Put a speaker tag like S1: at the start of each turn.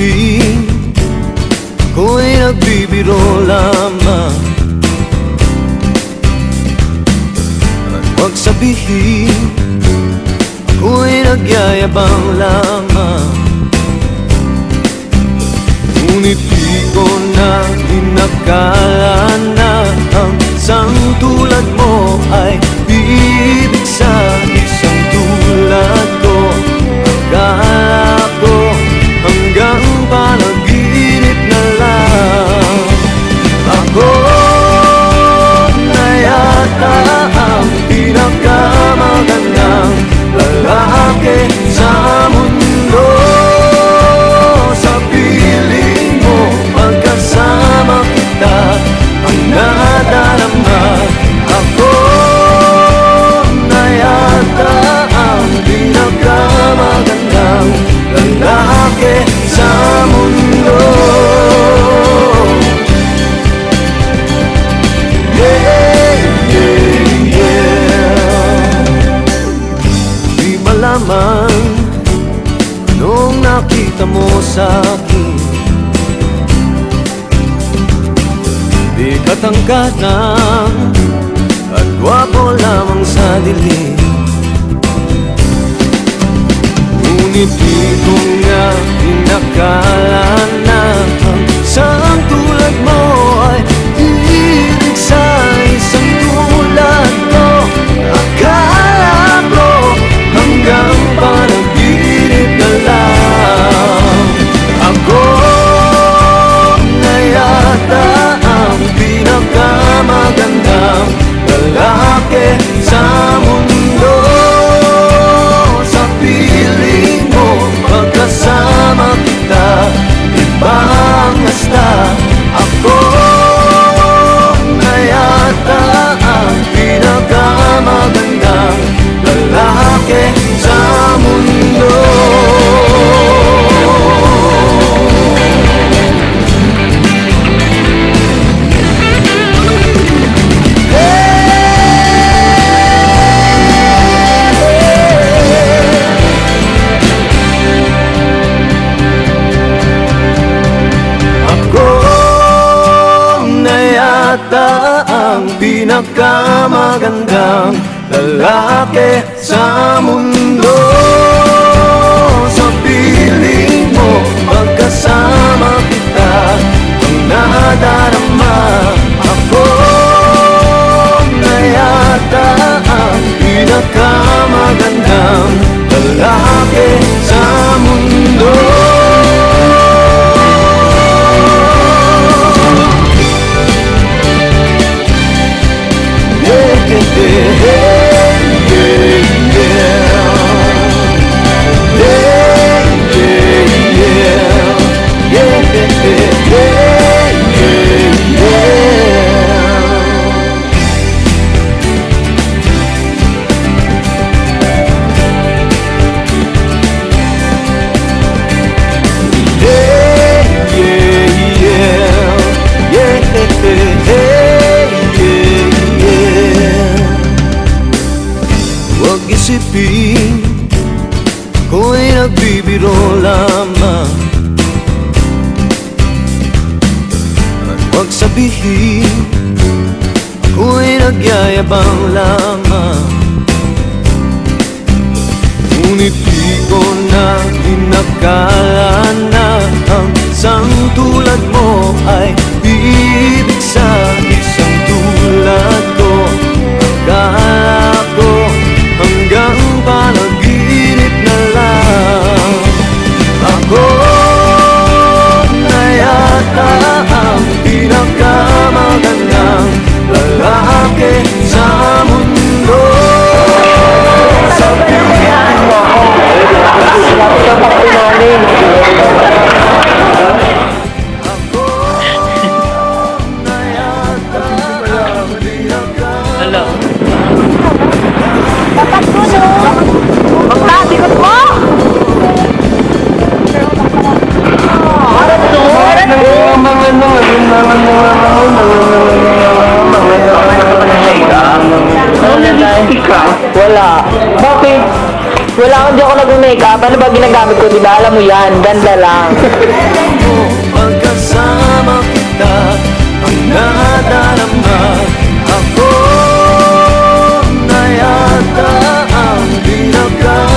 S1: isipin ako'y nagbibiro lamang, at huwag sabihin ako'y nagyayabang lamang. Ngunit di ko na inakala na ang isang tulad mo ay ibig sa isang tulad ko. Akala ko hanggang panaginip na lang. Ako na yata ang pinakamagandang lalaki sa mundo. Sa piling mo pagkasama kita ang nadarama. Ako na yata ang pinakamagandang lalaki sa mundo. Yeah, yeah, yeah. Di malaman anong nakita mo sa'kin. Di katangkanan at gwapo lamang sa dilim. Ngunit di ko nga inakala na ang isang tulad mo ay ibig sa isang tulad ko. Akala ko hanggang panaginip na lang. Ako na yata ang pinakamagandang lalaki sa mundo. Sa piling mo pagkasama kita, iba ang hasta. Ako na yata ang pinakamagandang lalaki sa mundo. Ang pinakamagandang lalaki sa mundo. Sa piling mo pagkasama kita ang nadarama. Ako na yata ang pinakamagandang lalaki sa mundo. Huwag isipin ako'y nagbibiro lamang, at huwag sabihin ako'y nagyayabang lamang. Ngunit di ko na inakala na ang isang tulad mo ay ibig sa isang tulad ko. Akala ko hanggang panaginip na lang. Ako na yata ang pinakamagandang lalaki sa mundo. Sa piling mo ako na yata ang pinakamagandang.
S2: Dapat puno. Wala akong di ako nag-makeup. Ano ba ginagamit ko? Diba? Alam mo yan. Ganda lang.
S1: Pagkasama kita ang nadarama. Ako na yata ang pinaka